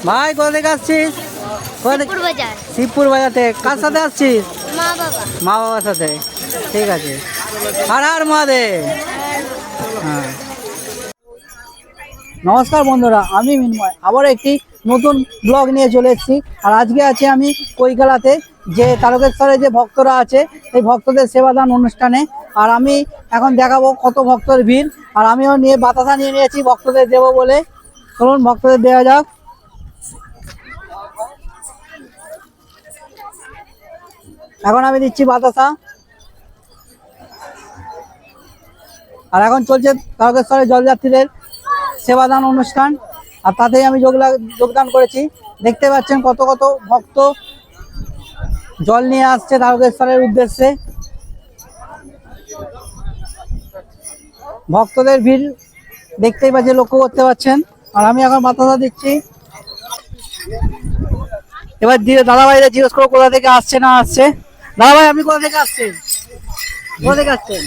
ভাই কোথা থেকে আসছিস? শিবপুর বাজার থেকে। কার সাথে আসছিস? মা বাবার সাথে। ঠিক আছে, হর হর মহাদেব। হ্যাঁ, নমস্কার বন্ধুরা, আমি মিনময় আবার একটি নতুন ব্লগ নিয়ে চলে এসেছি। আর আজকে আছি আমি কৈকালাতে, যে তারকেশ্বরে যে ভক্তরা আছে এই ভক্তদের সেবাদান অনুষ্ঠানে। আর আমি এখন দেখাবো কত ভক্তের ভিড়। আর আমিও নিয়ে বাতাসা নিয়ে নিয়েছি ভক্তদের দেবো বলে। চলুন ভক্তদের দেওয়া যাক। এখন আমি দিচ্ছি বাতাসা। আর এখন চলছে তারকেশ্বরের জলযাত্রীদের সেবাদান অনুষ্ঠান, আর তাতেই আমি যোগদান করেছি। দেখতে পাচ্ছেন কত কত ভক্ত জল নিয়ে আসছে তারকেশ্বরের উদ্দেশ্যে। ভক্তদের ভিড় দেখতেই পাচ্ছেন, লক্ষ্য করতে পারছেন। আর আমি এখন বাতাসা দিচ্ছি। এবার দাদা ভাইরা জিজ্ঞেস করো কোথা থেকে আসছে না আসছে। দাদা ভাই, আপনি কোথা থেকে আসছেন? কোথা থেকে আসছেন?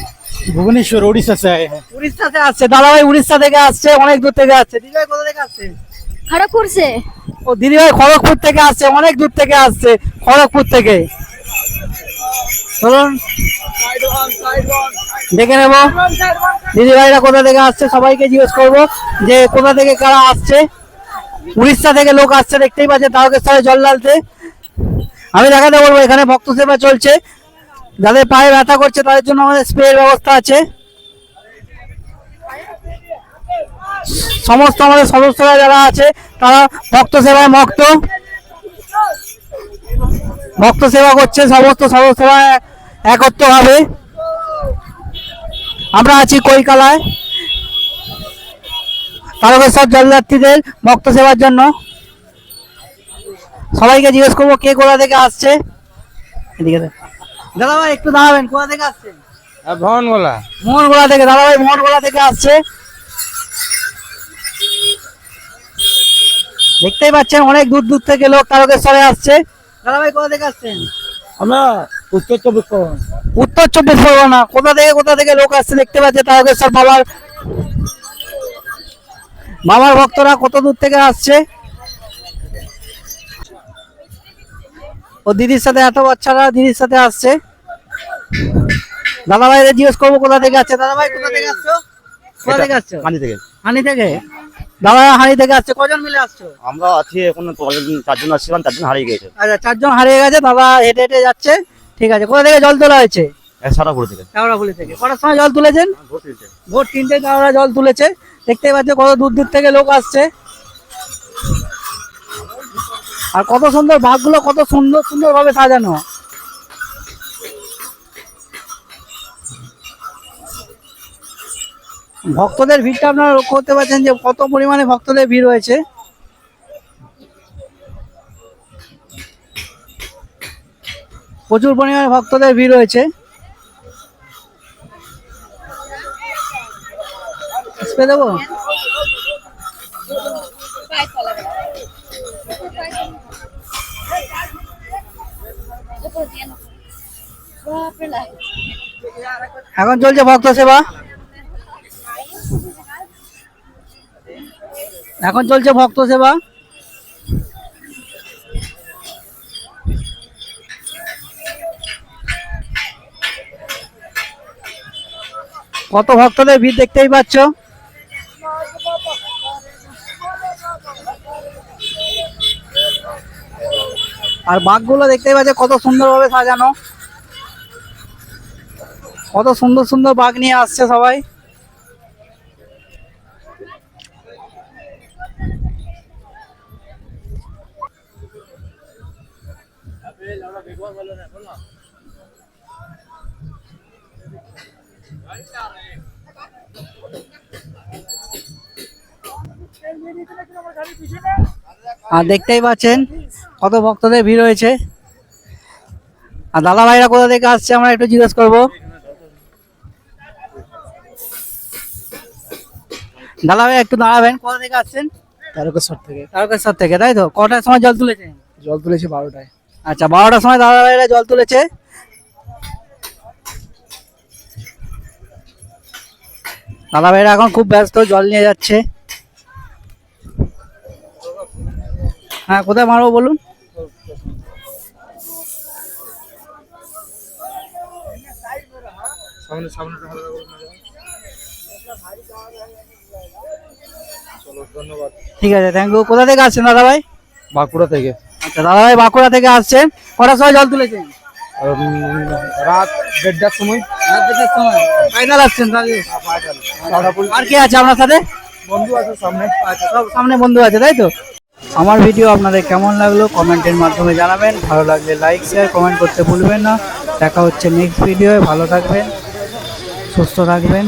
ভুবনেশ্বর, উড়িষ্যা से आए हैं। উড়িষ্যাতে আসছে দাদা ভাই, উড়িষ্যা থেকে আসছে, অনেক দূর থেকে আসছে। দিদি ভাই কোথা থেকে আসছে? খড়গপুর से। ও দিদি ভাই খড়গপুর থেকে আসছে, অনেক দূর থেকে আসছে, খড়গপুর থেকে। চলুন দেখে নেব দিদি ভাইরা কোথা থেকে আসছে। সবাইকে জিজ্ঞেস করবো যে কোথা থেকে কারা আসছে। উড়িষ্যা থেকে লোক আসছে, দেখতেই পাচ্ছে তারকেশ্বরে জল ঢালতে। আমি দেখাতে বলবো, এখানে ভক্ত সেবা চলছে। যাদের পায়ে ব্যথা করছে তাদের জন্য আমাদের স্প্রের ব্যবস্থা আছে। সমস্ত আমাদের সদস্যরা যারা আছে তারা ভক্ত সেবায় ভক্ত সেবা করছে। সমস্ত সদস্যরা একত্র ভাবে। আমরা আছি কৈকালায় তারকেশ্বর জলযাত্রীদের ভক্ত সেবার জন্য। সবাইকে জিজ্ঞেস করবো কে কোথা থেকে আসছে। এদিকে দাদা ভাই একটু দাঁড়াবেন, কোথা থেকে আসছেন? মোহনগোলা থেকে। দাদা ভাই মোহনগোলা থেকে আসছে। দেখতেই পাচ্ছেন অনেক দূর দূর থেকে লোক তারকেশ্বরে আসছে। দাদা ভাই কোথা থেকে আসছেন? আমরা উত্তর চব্বিশ পরগনা। উত্তর চব্বিশ পরগনা। কোথা থেকে লোক আসছে দেখতে পাচ্ছে তারকেশ্বর বাবার ভক্তরা কত দূর থেকে আসছে। ও দিদির সাথে, এত বাচ্চারা দিদির সাথে আসছে। দাদা ভাই জিজ্ঞেস করবো কোথা থেকে আসছে। দাদা ভাই কোথা থেকে আসছো? কোথা থেকে আসছো? হানি থেকে। দাদা হানি থেকে আসছে। কজন মিলে আসছো? আমরা আছি এখন 4 জন আসছিলাম, 4 জন হারিয়ে গেছে। আচ্ছা, 4 জন হারিয়ে গেছে। দাদা হেঁটে হেঁটে যাচ্ছে। ঠিক আছে, কোথা থেকে জল তোলা হয়েছে? সারাপুর থেকে। কাওড়াফুলি থেকে। কটার সময় জল তুলেছেন? ভোর 3টে কাওড়া জল তুলেছে। দেখতেই পাচ্ছে কত দূর দূর থেকে লোক আসছে। আর কত সুন্দর বাঘগুলো, কত সুন্দর সুন্দর ভাবে সাজানো। ভক্তদের ভিড়টা আপনারা লক্ষ্য করতে পারছেন যে কত পরিমাণে ভক্তদের ভিড় হয়েছে। প্রচুর পরিমাণে ভক্তদের ভিড় হয়েছে। স্প্রে দেবো? এখন চলছে ভক্ত সেবা। এখন চলছে ভক্ত সেবা। কত ভক্তদের ভিড় দেখতেই পাচ্ছ। আর বাঘগুলো দেখতেই পাচ্ছ কত সুন্দরভাবে সাজানো। কত সুন্দর সুন্দর বাঘ নিয়ে আসছে সবাই। আর দেখতেই পাচ্ছেন কত ভক্তদের ভিড় হয়েছে। আর দাদা ভাইরা কোথা থেকে আসছে আমরা একটু জিজ্ঞেস করবো। দাদা ভাই একটু দাঁড়াবেন, কোথা থেকে আসছেন? তারকেশ্বর থেকে। তারকেশ্বর থেকে, তাই তো? কটার সময় জল তুলেছেন? জল তুলেছি 12টায়। আচ্ছা, 12টার সময় দাদা ভাইরা জল তুলেছে। দাদা ভাইরা এখন খুব ব্যস্ত, জল নিয়ে যাচ্ছে। হ্যাঁ, কোথায় মারবো বলুন? ঠিক আছে, থ্যাংক ইউ। কোথা থেকে আসছেন দাদা ভাই? বাঁকুড়া থেকে। আচ্ছা দাদা ভাই বাঁকুড়া থেকে আসছেন, কটার সময় জল তুলেছেন? রাত 1:30টার সময়। ফাইনাল আসছেন তাহলে? আর কে আছে আপনার সাথে? বন্ধু আছে সামনে। আচ্ছা, সব সামনে বন্ধু আছে তাই তো? আমার ভিডিও আপনাদের কেমন লাগলো কমেন্টের মাধ্যমে জানাবেন। ভালো লাগলে লাইক শেয়ার কমেন্ট করতে ভুলবেন না। দেখা হচ্ছে নেক্সট ভিডিওয়ে। ভালো থাকবেন, সুস্থ থাকবেন।